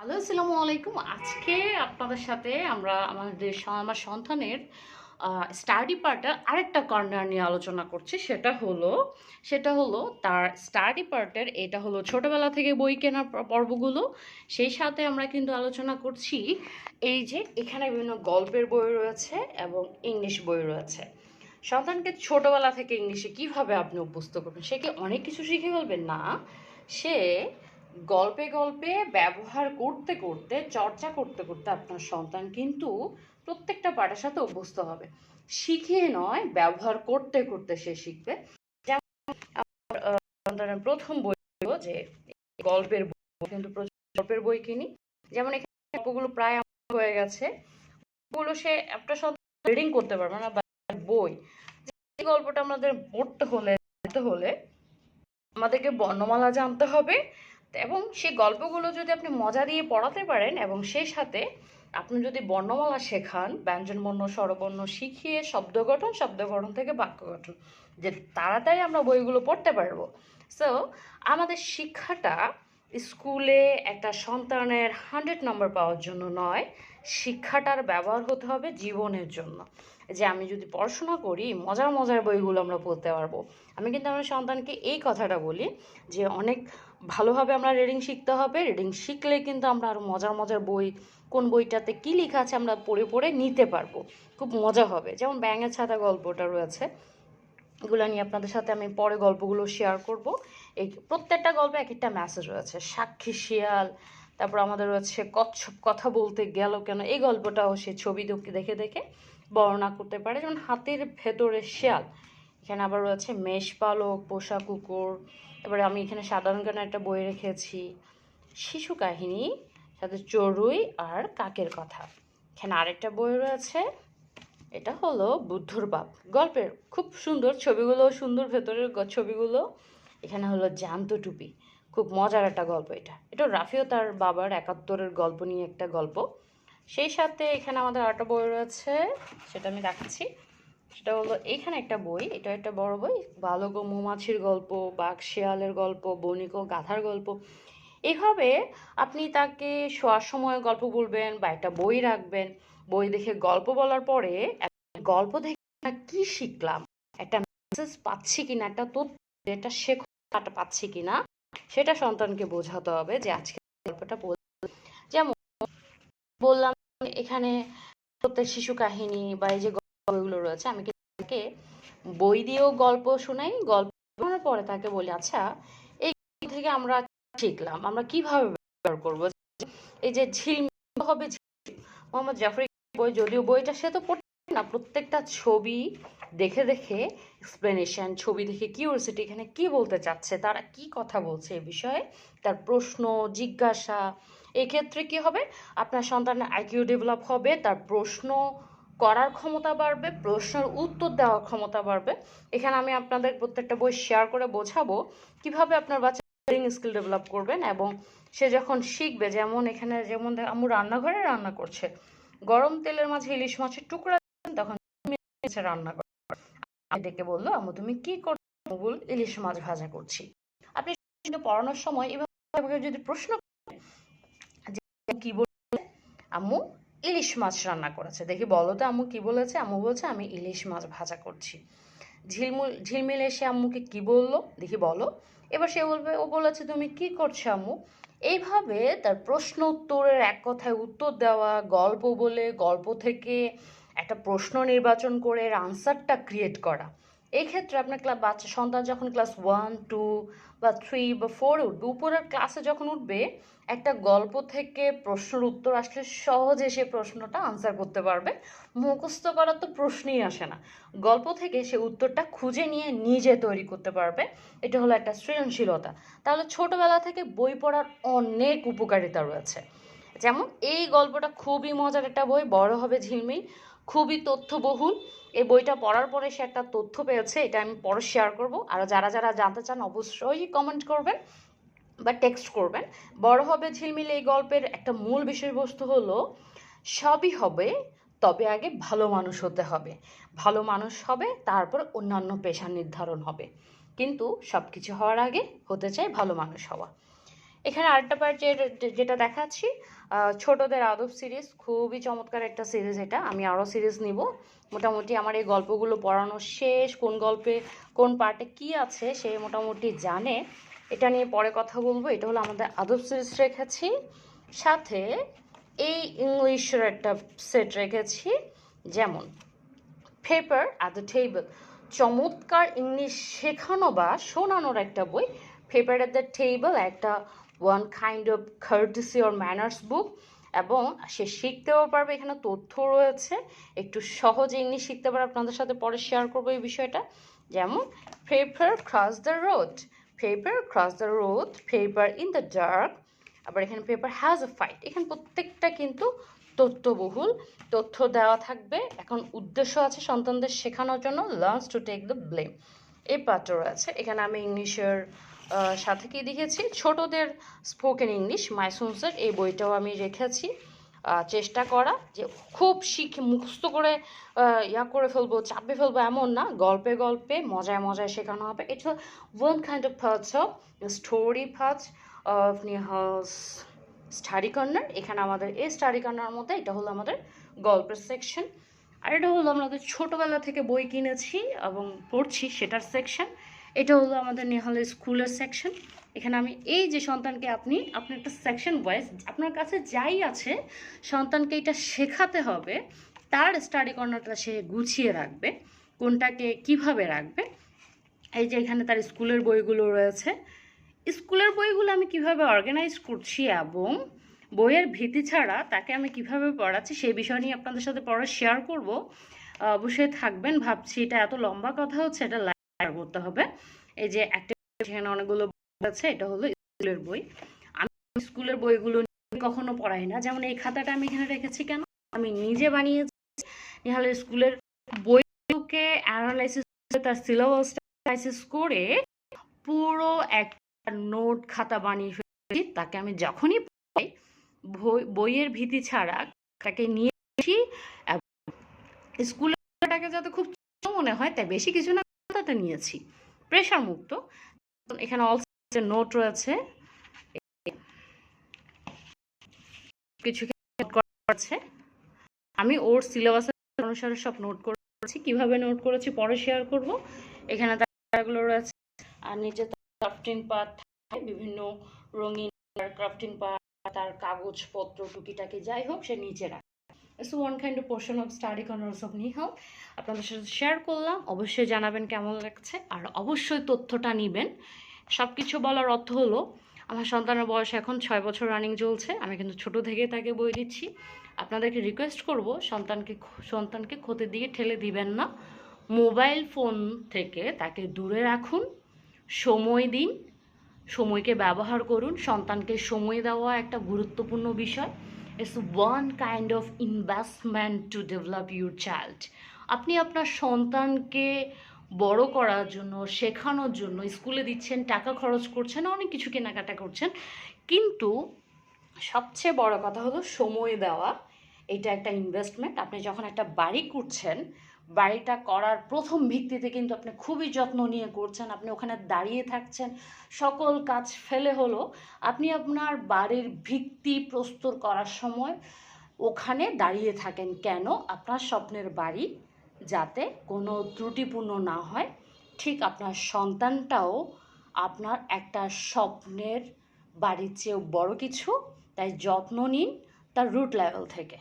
Hello, আসসালামু আলাইকুম। আজকে আপনাদের সাথে আমরা আমার সন্তানের স্টাডি পার্টের আরেকটা কর্নার নিয়ে আলোচনা করছি। সেটা হলো তার স্টাডি পার্টের এটা হলো ছোটবেলা থেকে বই কেনার পর্বগুলো। সেই সাথে আমরা কিন্তু আলোচনা করছি এই যে এখানে বিভিন্ন গল্পের বই রয়েছে এবং ইংলিশ বই রয়েছে। সন্তানকে ছোটবেলা থেকে ইংলিশে কিভাবে আপনি অভ্যস্ত করবেন? সে কি অনেক কিছু শিখে ফেলবে? না, সে গল্পে গল্পে ব্যবহার করতে করতে চর্চা করতে করতে আপনার সন্তান কিন্তু প্রত্যেকটা পাঠের সাথে অভ্যস্ত হবে। শিখিয়ে নয়, ব্যবহার করতে করতে সে শিখবে। যেমন সন্তানের প্রথম বই হলো যে গল্পের বই, কিন্তু প্রচুর গল্পের বই কিনি। যেমন এখানে গল্পগুলো প্রায় আমার হয়ে গেছে, ওগুলো সে একটা সন্তান রিডিং করতে পারবে না, বা বই যে গল্পটা আমাদের পড়তে হলে আমাদেরকে বর্ণমালা জানতে হবে। এবং সেই গল্পগুলো যদি আপনি মজা দিয়ে পড়াতে পারেন এবং সেই সাথে আপনি যদি বর্ণমালা শেখান, ব্যঞ্জনবর্ণ স্বরবর্ণ শিখিয়ে শব্দ গঠন থেকে বাক্য গঠন, যে তাড়াতাড়ি আমরা বইগুলো পড়তে পারবো। সো আমাদের শিক্ষাটা স্কুলে একটা সন্তানের 100 নম্বর পাওয়ার জন্য নয়, শিক্ষাটার ব্যবহার হতে হবে জীবনের জন্য। যে আমি যদি পড়াশোনা করি, মজার মজার বইগুলো আমরা পড়তে পারবো। আমি কিন্তু আমার সন্তানকে এই কথাটা বলি যে অনেক ভালোভাবে আমরা রিডিং শিখতে হবে। রিডিং শিখলে কিন্তু আমরা আরও মজার মজার বই, কোন বইটাতে কী লেখা আছে আমরা পড়ে পড়ে নিতে পারবো, খুব মজা হবে। যেমন ব্যাঙের ছাতা গল্পটা রয়েছে, এগুলো নিয়ে আপনাদের সাথে আমি পরে গল্পগুলো শেয়ার করব। এই প্রত্যেকটা গল্পে এক একটা মেসেজ রয়েছে। সাক্ষী শিয়াল, তারপর আমাদের রয়েছে কচ্ছপ কথা বলতে গেল কেন, এই গল্পটাও সে ছবি দেখে দেখে বর্ণনা করতে পারে। যেমন হাতের ভেতরে শিয়াল, এখানে আবার রয়েছে মেষপালক, পোষা কুকুর। তারপরে আমি এখানে সাধারণ জ্ঞানের একটা বই রেখেছি, শিশু কাহিনী, সাথে চড়ুই আর কাকের কথা। এখানে আরেকটা বই রয়েছে, এটা হলো বুদ্ধর বাপ, গল্পের খুব সুন্দর, ছবিগুলো সুন্দর, ভেতরের ছবিগুলো। এখানে হলো জ্যান্ত টুপি, খুব মজার একটা গল্প। এটা রাফিও তার বাবার 71-এর গল্প নিয়ে একটা গল্প। সেই সাথে এখানে আমাদের আরেকটা বই রয়েছে, সেটা আমি দেখাচ্ছি। সেটা হলো এইখানে একটা বই, এটা একটা বড় বই, বালক ও মৌমাছির গল্প, বাঘ শিয়ালের গল্প, বণিক ও গাধার গল্প। এইভাবে আপনি তাকে শোয়ার সময় গল্প বলবেন বা একটা বই রাখবেন। বই দেখে গল্প বলার পরে গল্প থেকে কি শিখলাম, একটা মেসেজ পাচ্ছি কিনা, একটা তথ্য, এটা শেখাটা পাচ্ছি কিনা, সেটা সন্তানকে বোঝাতে হবে। যে আজকে গল্পটা যেমন বললাম এখানে প্রত্যেক শিশু কাহিনী বা এই যে গল্পগুলো রয়েছে, আমি তাকে বই দিয়েও গল্প শোনাই। গল্প শোনার পরে তাকে বলি, আচ্ছা এই থেকে আমরা শিখলাম, আমরা কিভাবে ব্যবহার করবো। এই যে ঝিলমিল হবে, মোহাম্মদ জাফরের বই, যদিও বইটা সে তো পড়ছে না, প্রত্যেকটা ছবি দেখে দেখে এক্সপ্লেনেশন, ছবি দেখে কিউরিওসিটি, এখানে কি বলতে চাচ্ছে, তারা কি কথা বলছে এ বিষয়ে, তার প্রশ্ন জিজ্ঞাসা। এক্ষেত্রে কি হবে, আপনার সন্তানের আইকিউ ডেভেলপ হবে, তার প্রশ্ন করার ক্ষমতা বাড়বে, প্রশ্নের উত্তর দেওয়ার ক্ষমতা বাড়বে। এখানে আমি আপনাদের প্রত্যেকটা বই শেয়ার করে বোঝাবো কিভাবে আপনার বাচ্চা স্কিল ডেভেলপ করবেন। এবং সে যখন শিখবে, যেমন এখানে যেমন আম্মু রান্নাঘরে রান্না করছে, গরম তেলের মাঝে ইলিশ মাছের টুকরা, তখন রান্না করে ডেকে বললো, আম্মু তুমি কি করছো? বল, ইলিশ মাছ ভাজা করছি। আপনি পড়ানোর সময় এভাবে যদি প্রশ্ন যে কি বলছে, আম্মু ইলিশ মাছ রান্না করেছে, দেখি বলো তো আম্মু কি বলেছে। আম্মু বলছে আমি ইলিশ মাছ ভাজা করছি। ঝিলমিল এসে আম্মুকে কি বললো, দেখি বলো। এবার সে বলবে, ও বলেছে তুমি কি করছো আম্মু। এইভাবে তার প্রশ্ন উত্তরের এক কথায় উত্তর দেওয়া, গল্প বলে গল্প থেকে একটা প্রশ্ন নির্বাচন করে এর আনসারটা ক্রিয়েট করা। এই ক্ষেত্রে আপনার বাচ্চা সন্তান যখন ক্লাস 1, 2 বা 3 বা 4 উঠবে, উপরের ক্লাসে যখন উঠবে, একটা গল্প থেকে প্রশ্নের উত্তর আসলে সহজে সে প্রশ্নটা আনসার করতে পারবে। মুখস্থ করার তো প্রশ্নই আসে না, গল্প থেকে সে উত্তরটা খুঁজে নিয়ে নিজে তৈরি করতে পারবে। এটা হলো একটা সৃজনশীলতা। তাহলে ছোটবেলা থেকে বই পড়ার অনেক উপকারিতা রয়েছে। যেমন এই গল্পটা খুবই মজার একটা বই, বড় হবে ঝিলমিল, খুবই তথ্যবহুল। এই বইটা পড়ার পরে সে একটা তথ্য পেয়েছে, এটা আমি পরে শেয়ার করব। আর যারা যারা জানতে চান অবশ্যই কমেন্ট করবেন বা টেক্সট করবেন। বড় হবে ঝিলমিল এই গল্পের একটা মূল বিষয়বস্তু হলো, সবই হবে, তবে আগে ভালো মানুষ হতে হবে। ভালো মানুষ হবে, তারপর অন্যান্য পেশা নির্ধারণ হবে, কিন্তু সব কিছু হওয়ার আগে হতে চাই ভালো মানুষ হওয়া। এখানে আরেকটা পার্ট যেটা দেখাচ্ছি, ছোটদের আদব সিরিজ, খুবই চমৎকার একটা সিরিজ। এটা আমি আরও সিরিজ নিব। মোটামুটি আমার এই গল্পগুলো পড়ানো শেষ, কোন গল্পে কোন পার্টে কি আছে সে মোটামুটি জানে। এটা নিয়ে পরে কথা বলবো। এটা হলো আমাদের আদব সিরিজ রেখেছি, সাথে এই ইংলিশের একটা সেট রেখেছি, যেমন পেপার অ্যাট দ্য টেবল, চমৎকার ইংলিশ শেখানো বা শোনানোর একটা বই। পেপার অ্যাট দ্য টেবল একটা one kind of courtesy or manners book, এবং সে শিখতেও পারবে। এখানে তথ্য রয়েছে, একটু সহজে ইংলিশ শিখতে পারবে। আপনাদের সাথে পরে শেয়ার করবো এই বিষয়টা। যেমন paper cross the road, paper cross the road, paper in the dark, আবার এখানে পেপার হ্যাজ এ ফাইট। এখানে প্রত্যেকটা কিন্তু তথ্যবহুল, তথ্য দেওয়া থাকবে। এখন উদ্দেশ্য আছে সন্তানদের শেখানোর জন্য, learns to take the blame, এই পার্টটা রয়েছে। এখানে আমি ইংলিশের সাথে কি লিখেছি, ছোটদের স্পোকেন ইংলিশ মাইসুন্সের এই বইটাও আমি রেখেছি। চেষ্টা করা যে খুব শিখে মুখস্থ করে করে ফেলবো, চাপে ফেলবো এমন না, গল্পে গল্পে মজায় মজায় শেখানো হবে। এটা one kind of parts of story parts of Nihal's study corner. এখানে আমাদের এই স্টাডি কর্নার মধ্যে এটা হলো আমাদের গল্পের সেকশন, আর এটা হলো আমাদের ছোটোবেলা থেকে বই কিনেছি এবং পড়ছি সেটার সেকশন। এটা হলো আমাদের নেহালের স্কুলের সেকশন। এখানে আমি এই যে সন্তানকে আপনি একটা সেকশন ওয়াইজ আপনার কাছে যাই আছে সন্তানকে এটা শেখাতে হবে, তার স্টাডি কর্নারটা সে গুছিয়ে রাখবে, কোনটাকে কিভাবে রাখবে। এই যে এখানে তার স্কুলের বইগুলো রয়েছে, স্কুলের বইগুলো আমি কিভাবে অর্গানাইজ করছি এবং বইয়ের ভীতি ছাড়া তাকে আমি কিভাবে পড়াচ্ছি সেই বিষয় নিয়ে আপনাদের সাথে পরে শেয়ার করব। অবশ্যই থাকবেন। ভাবছি এটা এত লম্বা কথা হচ্ছে, এটা লাইভ করতে হবে। এই যে একটা এখানে অনেকগুলো বই আছে, এটা হলো স্কুলের বই। আমি স্কুলের বইগুলো কখনো পড়াই না। যেমন এই খাতাটা আমি এখানে রেখেছি কেন, আমি নিজে বানিয়েছি। নিহালের স্কুলের বইগুলোকে অ্যানালাইসিস করে, তার সিলেবাসটা অ্যানালাইসিস করে পুরো একটা নোট খাতা বানিয়ে ফেলেছি। তাকে আমি যখনই পাই বইয়ের ভীতি ছাড়া তাকে নিয়ে আসি, স্কুলটাকে যাতে খুব মনে হয় তাই বেশি কিছু না খাতাতে নিয়েছি, প্রেশার মুক্ত। এখানে অলসো নোট রয়েছে, কিছু নোট করা আছে। আমি ওর সিলেবাসের অনুসারে সব নোট করেছি, কিভাবে নোট করেছি পরে শেয়ার করব। এখানে তারগুলো রয়েছে, আর নিচে ক্রাফটিং পার্ট, বিভিন্ন রঙিন ক্রাফটিং পার্ট, তার কাগজপত্র টুকিটাকি যাই হোক সে নিচে রাখে। It's one kind of portion of study corners of Nihal. আপনাদের সাথে শেয়ার করলাম, অবশ্যই জানাবেন কেমন লাগছে, আর অবশ্যই তথ্যটা নেবেন। সব কিছু বলার অর্থ হলো আমার সন্তানের বয়স এখন 6 বছর রানিং চলছে, আমি কিন্তু ছোট থেকে তাকে বই দিচ্ছি। আপনাদেরকে রিকোয়েস্ট করব সন্তানকে ক্ষতির দিকে ঠেলে দিবেন না। মোবাইল ফোন থেকে তাকে দূরে রাখুন, সময় দিন, সময়কে ব্যবহার করুন। সন্তানকে সময় দেওয়া একটা গুরুত্বপূর্ণ বিষয়। It's one kind of investment to develop your child. আপনি আপনার সন্তানকে বড় করার জন্য, শেখানোর জন্য স্কুলে দিচ্ছেন, টাকা খরচ করছেন, অনেক কিছু কেনাকাটা করছেন, কিন্তু সবচেয়ে বড় কথা হলো সময় দেওয়া। এটা একটা ইনভেস্টমেন্ট। আপনি যখন একটা বাড়ি করছেন, বাড়িটা করার প্রথম ভিত্তিতে কিন্তু আপনি খুবই যত্ন নিয়ে করছেন, আপনি ওখানে দাঁড়িয়ে থাকছেন, সকল কাজ ফেলে হলো আপনি আপনার বাড়ির ভিত্তি প্রস্তর করার সময় ওখানে দাঁড়িয়ে থাকেন। কেন? আপনার স্বপ্নের বাড়ি যাতে কোনো ত্রুটিপূর্ণ না হয়। ঠিক আপনার সন্তানটাও আপনার একটা স্বপ্নের বাড়ির চেয়েও বড় কিছু, তাই যত্ন নিন তার রুট লেভেল থেকে।